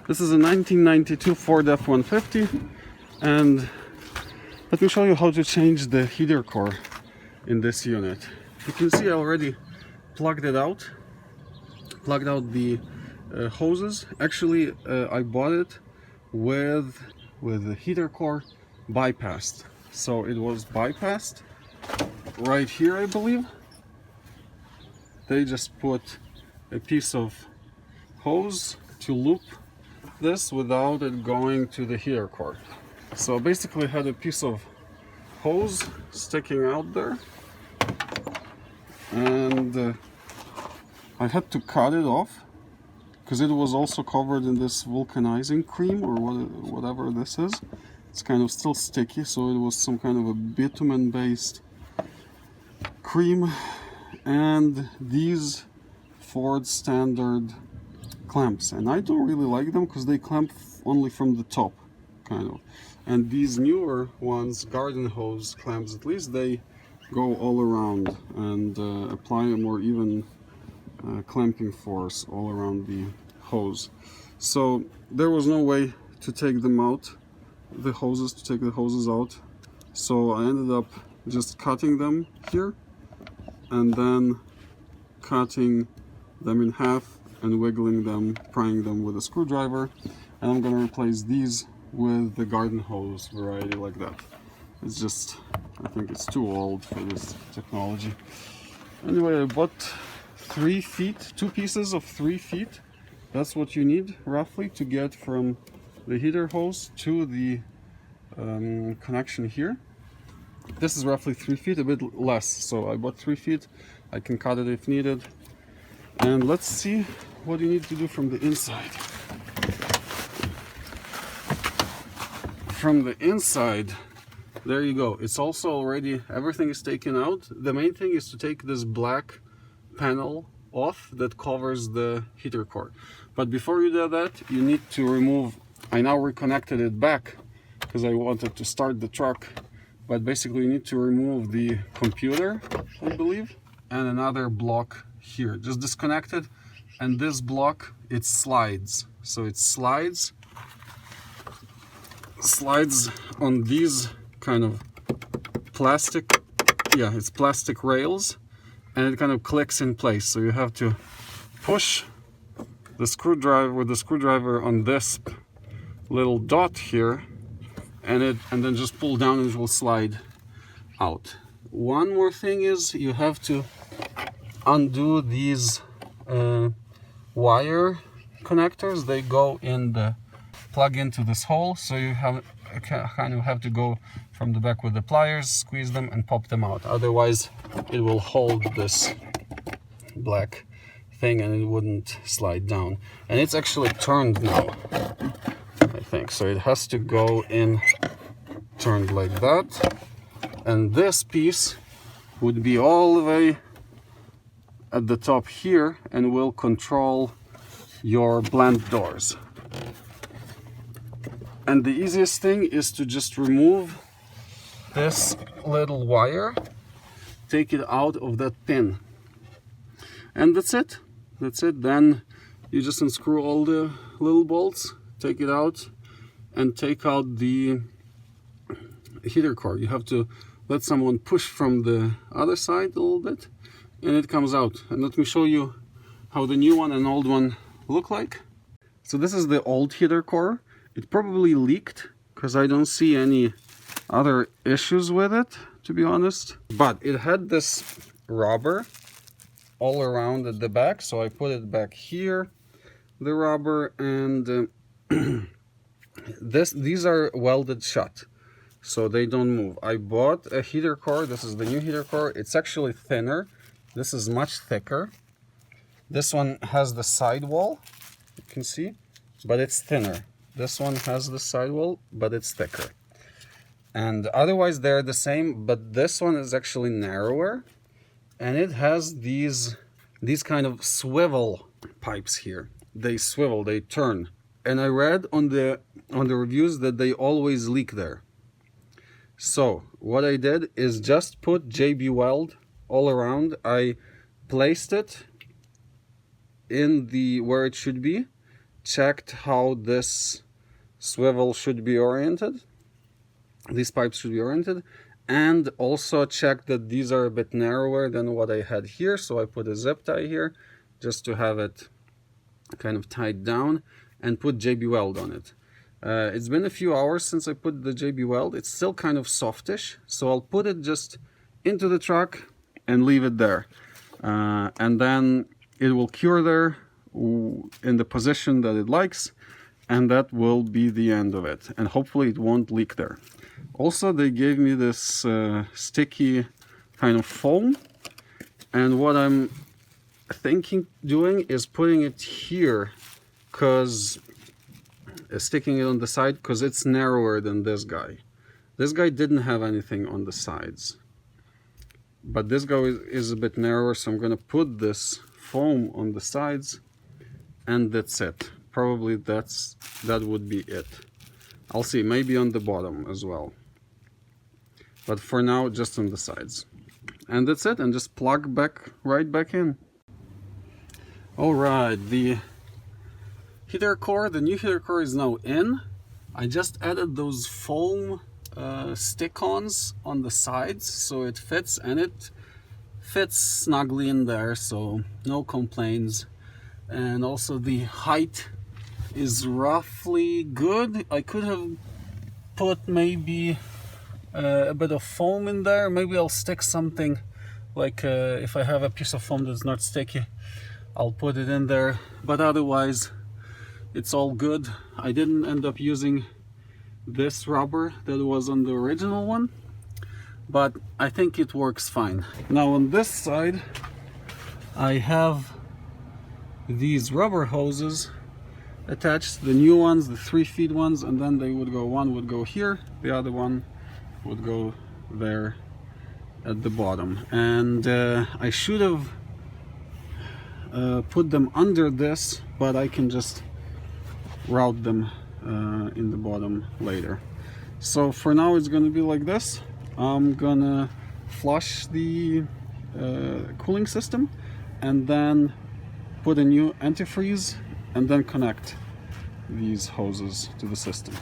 This is a 1992 Ford F-150, and let me show you how to change the heater core in this unit. You can see I already plugged out the hoses. Actually, I bought it with the heater core bypassed. So it was bypassed right here, I believe. They just put a piece of hose to loop this without it going to the heater core. So basically I had a piece of hose sticking out there, and I had to cut it off because it was also covered in this vulcanizing cream or whatever this is. It's kind of still sticky, so it was some kind of a bitumen based cream. And these Ford standard clamps, and I don't really like them because they clamp only from the top, kind of. And these newer ones, garden hose clamps, at least they go all around and apply a more even clamping force all around the hose. So there was no way to take them out, the hoses out. So I ended up just cutting them here and then cutting them in half and wiggling them, prying them with a screwdriver. And I'm gonna replace these with the garden hose variety like that. It's just, I think it's too old for this technology. Anyway, I bought 3 feet, 2 pieces of 3 feet. That's what you need roughly to get from the heater hose to the connection here. This is roughly 3 feet, a bit less. So I bought 3 feet. I can cut it if needed. And let's see what you need to do from the inside. From the inside, there you go. It's also already, everything is taken out. The main thing is to take this black panel off that covers the heater core. But before you do that, you need to remove, I now reconnected it back because I wanted to start the truck. But basically you need to remove the computer, I believe, and another block here. Just disconnect it, and this block, it slides. So it slides on these kind of plastic, yeah, it's plastic rails, and it kind of clicks in place. So you have to push the screwdriver with the screwdriver on this little dot here, and then just pull down and it will slide out. One more thing is you have to undo these wire connectors. They go in the plug into this hole, so you kind of have to go from the back with the pliers, squeeze them and pop them out. Otherwise it will hold this black thing and it wouldn't slide down. And it's actually turned now, I think, so it has to go in turned like that, and this piece would be all the way at the top here and will control your blend doors. And the easiest thing is to just remove this little wire, take it out of that pin, and that's it. Then you just unscrew all the little bolts, take it out, and take out the heater core. You have to let someone push from the other side a little bit, and it comes out. And let me show you how the new one and old one look like. So this is the old heater core. It probably leaked because I don't see any other issues with it, to be honest. But it had this rubber all around at the back, so I put it back here, the rubber, and these are welded shut, so they don't move. I bought a heater core. This is the new heater core. It's actually thinner. This is much thicker. This one has the sidewall, you can see, but it's thinner. This one has the sidewall, but it's thicker. And otherwise they're the same, but this one is actually narrower, and it has these kind of swivel pipes here. They swivel, they turn. And I read on the reviews that they always leak there. So what I did is just put JB Weld all around. I placed it in the where it should be, checked how this swivel should be oriented, these pipes should be oriented, and also checked that these are a bit narrower than what I had here, so I put a zip tie here just to have it kind of tied down, and put JB Weld on it. It's been a few hours since I put the JB Weld. It's still kind of softish, so I'll put it just into the truck and leave it there, and then it will cure there in the position that it likes, and that will be the end of it, and hopefully it won't leak there. Also, they gave me this sticky kind of foam, and what I'm thinking doing is putting it here, because sticking it on the side, because it's narrower than this guy. This guy didn't have anything on the sides, but this guy is a bit narrower, so I'm gonna put this foam on the sides, and that's it. Probably that would be it. I'll see, maybe on the bottom as well, but for now just on the sides. And that's it, and just plug right back in. Alright, the heater core, the new heater core is now in. I just added those foam stick-ons on the sides so it fits, and it fits snugly in there, so no complaints. And also the height is roughly good. I could have put maybe a bit of foam in there. Maybe I'll stick something like if I have a piece of foam that's not sticky, I'll put it in there, but otherwise it's all good. I didn't end up using this rubber that was on the original one, but I think it works fine. Now on this side I have these rubber hoses attached, the new ones, the 3 feet ones, and then they would go, one would go here, the other one would go there at the bottom. And I should have put them under this, but I can just route them in the bottom later. So for now it's gonna be like this. I'm gonna flush the cooling system and then put a new antifreeze and then connect these hoses to the system.